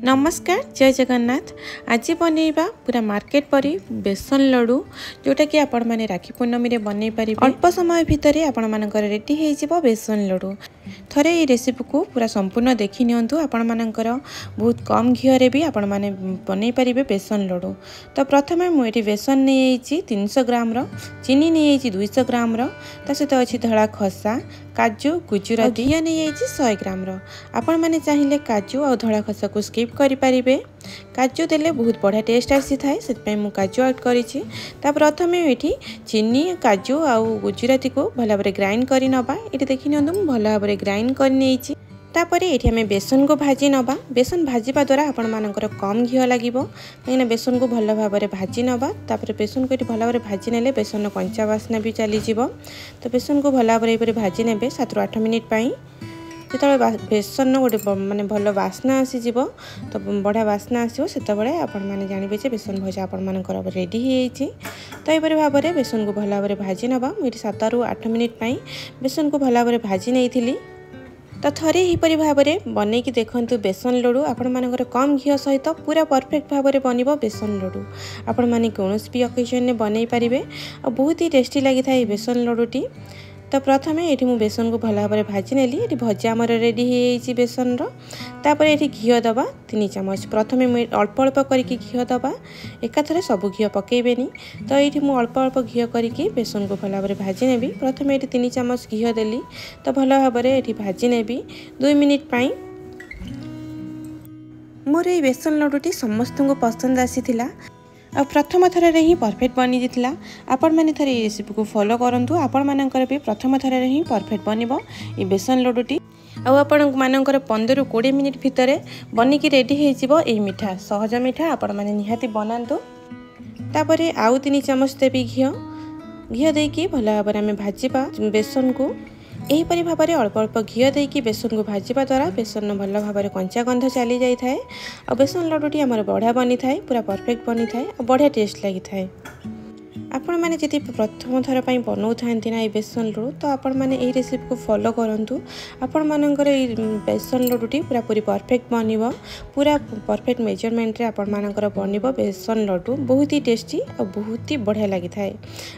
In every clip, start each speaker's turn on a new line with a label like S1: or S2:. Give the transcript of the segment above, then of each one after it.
S1: नमस्कार जय जगन्नाथ। आज बनैबा पूरा मार्केट परी बेसन लड्डू जोटा कि आपण माने राखी पूर्णमी रे बनै पारि अल्प समय भितर आपण मानकर रेडी हे जिवो बेसन लड्डू। थरे ये रेसिपी को पूरा संपूर्ण देखि नियंतु। आपण मानकर बहुत कम घियो रे भी आपण माने बनै पारिबे बेसन लड्डू। तो प्रथमे मु एठी बेसन नै आइछि 300 ग्राम रो, चीनी नै आइछि 200 ग्राम रो, ता सहित अछि धळा खसा, काजू गुजराती घिया नै आइछि 100 ग्राम रो। आपण माने चाहिए काजू और धळा खसा को स्किप करि पारिबे। काजू देले बहुत बढ़िया टेस्ट आसी थाए, से मु काजू ऐड करिछि। ता प्रथमे एठी चीनी काजू और गुजराती को भला भाबरे ग्राइंड करि नबा। एठी देखि नियंतु मु भला भाबरे ग्राइंड करि नेछि। तापरे एठी हमें बेसन को भाजी नबा। बेसन भाजीबा द्वारा आपण मानकर कम घियो लागिबो, कहिना बेसन को भला भाबरे भाजी नबा। तापरे बेसन को एठी भला भाबरे भाजी नेले बेसन कंचा वासना भी चली जिवो। तो बेसन को भला भाबरे भाजी नेबे 7 ରୁ 8 मिनिट पई। जो बेसन गोटे माने भल बास्ना आसीज, तो बढ़िया बास्ना आसो से आपण मैंने जानवे जे बेसन भजा आपण मानकर रेडी हो। तो यह भाव में बेसन को भल भाव भाजी नवा। मुझे 7 ରୁ 8 मिनिट बेसन को भल भाव भाजी नहीं। तो थरे हीपरी भाव में बनईकी देखु बेसन लड्डू। आपण मानकर कम घी सहित पूरा परफेक्ट भाव में बनब बेसन लड्डू। आपण मैंने कौन भी ओकेजन में बनई पारे और बहुत ही टेस्टी लगी था बेसन लड्डूटी। तो प्रथमे ये मु बेसन को भल भाव भाजी नेली। ये भजा आमर रेडी हो बेसन तापर ये घी दबा 3 चामच। प्रथमे मुझे अल्प अल्प करके घी दबा, एकाथरे सब घी पकेबेनी। तो ये मु अल्प अल्प घी करके बेसन को भल भाव भाजी नेबी। प्रथमे ये 3 चामच घी देली, तो भल भाव ये भाजी नेबी 2 मिनिट पाई। मोर ये बेसन लड्डूटी समस्त को पसंद आसीथिला आ प्रथम थर रे ही परफेक्ट बनी जाता। आपण मैंने थरे रेसिपी को फॉलो करंतु। आपण मानकर भी प्रथम थर रे ही परफेक्ट बनिबो ये बेसन लड्डूटी। आपण मानकर 15 ରୁ 20 मिनिट भितर बनिकी रेडी हो जिवो ए मिठा सहज मिठा। आपण माने निहाती बनांतु। तापरे आउ 3 चामच देबी घी देकी भला भाबरे हमें भाजीबा बेसन को। यहीपरी भाव में अल्प अल्प घी देकी बेसन को भाजीबा द्वारा बेसन भल भाव में कंचा गंध चली जाए और बेसन लड्डूटी आमर बढ़िया बनी थाए, पूरा परफेक्ट बनी थाए और बढ़िया टेस्ट लगी थाए। आपण मैंने जदि प्रथम थर पर बनाऊ था ना बेसन लड्डू, तो आपण मैंने यही रेसिपी को फॉलो करंतु। आपण मानकर बेसन लड्डूटी पूरा पूरी परफेक्ट बनिबो। पूरा परफेक्ट मेजरमेंट रे आपण मानकर बनिबो बेसन लड्डू। बहुत ही टेस्टी और बहुत ही बढ़िया लगी थाए।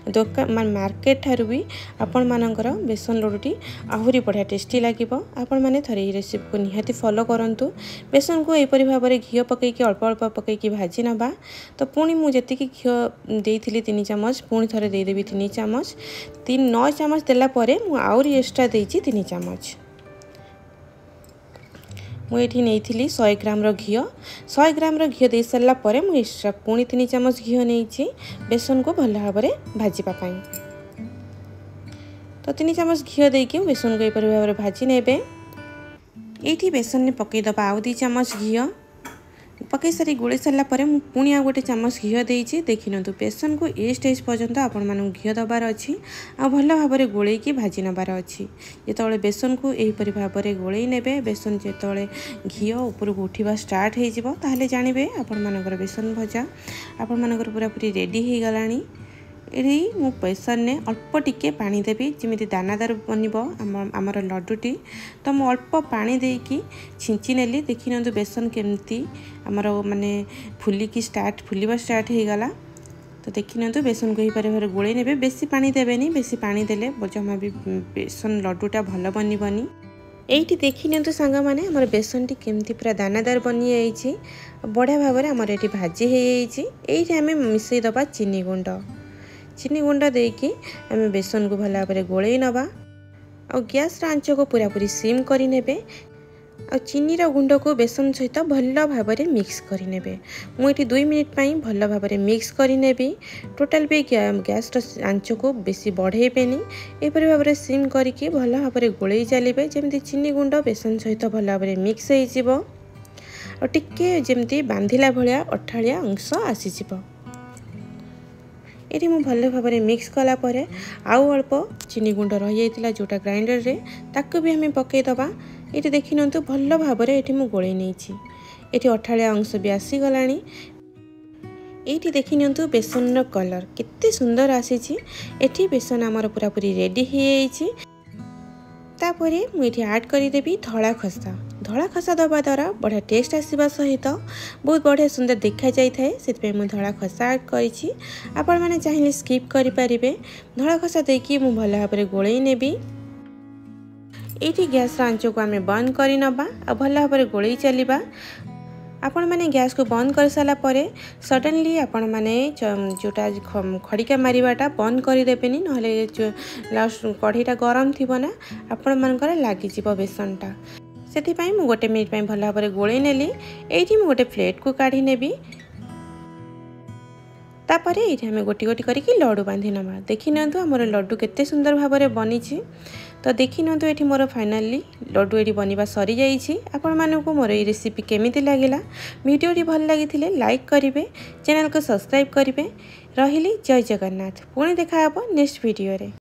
S1: दुकान मार्केट ठारू भी आपण मानकर बेसन लड्डूटी आहुरी बढ़िया टेस्टी लागिबो। आपण माने थरे रेसिपी को निहाती फॉलो करंतु। बेसन को एपरी भाव में घी पकईकी अल्प अल्प पकईकी भाजी नबा। तो पुणी मुझे घी देइथिली 3 चामच पुणी थरे देदेवी 3 चामच। 9 चामच देला परे मु आउरी एक्स्ट्रा देइछि 3 चामच। मु एठी नेइथिली 100 ग्राम रो घी। 100 ग्राम रो घी दे सरला परे मु एक्स्ट्रा पुणी 3 चामच घी नेइछि बेसन को भल भाव में भाजीबा पाई। तो 3 चामच घी देकी बेसन को एपरि भाव में भाजी नेबे। एठी बेसन ने पकई दबा आउ 2 चामच घी पकई सारी गोले सारा पुणी आ गोटे चामच घी देइछि। देखि नतु बेसन को ए स्टेज पर्यंत आपण मानू घी दबार अच्छी आ भल भाव में गोलेकी भाजी नबार अच्छी। जिते बेसन को यहीपरि भाव में गोले नेबे, बेसन जिते घी ऊपर को उठा स्टार्ट हो ताहले जानबे आपण मानकर बेसन भजा आपण मानकर पूरा पूरी रेडी हो गलानी। ये मु बेसन ने अल्प टिके पानी देवी जमी दानादार बनब आमर लड्डूटी। तो मु अल्प पानी देकी छिंची नेली। देखि नतु बेसन केमती आमर माने फुलिकी फुलवा स्टार्ट हो गला। तो देखि नतु बेसन को ही भाव गोले नेबे। बेसी पानी देवेनी, बेसी पानी देले जमा भी बेसन लड्डूटा भल बनबनी। एठी देखि नतु सांग माने हमर बेसनटी केमती पूरा दानादार बनी जाइछि, बढ़िया भाव में आमर एठी भाजी हो जाइछि। एठी हमें मिसई दबा चीनी गुंड। चीनी गुंड देकी आम बेसन को भल भाव में गोले नवा और गैस आंच को पूरा पूरी सिम करी नेबे और चीनी गुंड को बेसन सहित भल भाव में मिक्स करी नेबे। मुझे 2 मिनिट पाई भल भाव में मिक्स करी नेबी। टोटाल भी गैस आंच को बेसी बढ़ेबेनी। एपरि भाव में सिम करके भल भाव में गोले चलिए जमी चीनी गुंड बेसन सहित भल भाव में मिक्स हो और टिके जमी बांधिला भलिया अठालिया अंश आसीजिवो। ये भल भाव में मिक्स कला परे आउ अल्प चीनी गुंड रही जाता जोटा ग्राइंडर रे ताकू भी हमें पकई दबा। ये देखि नतु भल भाव में ये गोले नहीं। ये अठालिया अंश भी आसीगलानी। ये देखि नतु बेसन कलर केते सुंदर आसी। बेसन आमर पूरा पूरी रेडी हो। तापर मुझे ऐड करदेवी धला खसा दबा द्वारा बढ़िया टेस्ट आसवा सहित बहुत बढ़िया सुंदर देखा जाए से मुझे धला खसा ऐड करी। आपण मैंने चाहिए स्किप करें। धला खसा देकी मु भल भाव में गोल नेबी। ये गैस आंच को आम बंद कर नबा आ भल भाव में गोल चलवा। आपण मैंने गैस को बंद कर सारा पर सडनली आपण मैंने जोटा खड़िका मारिबाटा बंद करदेवेनि ना लास्ट कढ़ईटा गरम थी ना आपण मानकर लगिज बेसनटा से गोटे मिनिट भल भाव में गोल नेली। ये गोटे प्लेट को काढ़ी नेबी। तापर ये आम गोटी गोटी करके लड्डू बांधि नवा। देखी नियंतु आमर लड्डू केते सुंदर भाव में बनी। तो देखी नियंतु ये मोर फाइनाली लड्डू ये बनवा सरी जाइए। आपण मानक मोर ये रेसिपी केमिति लागिला वीडियोटी भल लगी लाइक करेंगे, चैनल को सब्सक्राइब करेंगे। रही जय जगन्नाथ। पुणी देखा नेक्स्ट वीडियो रे।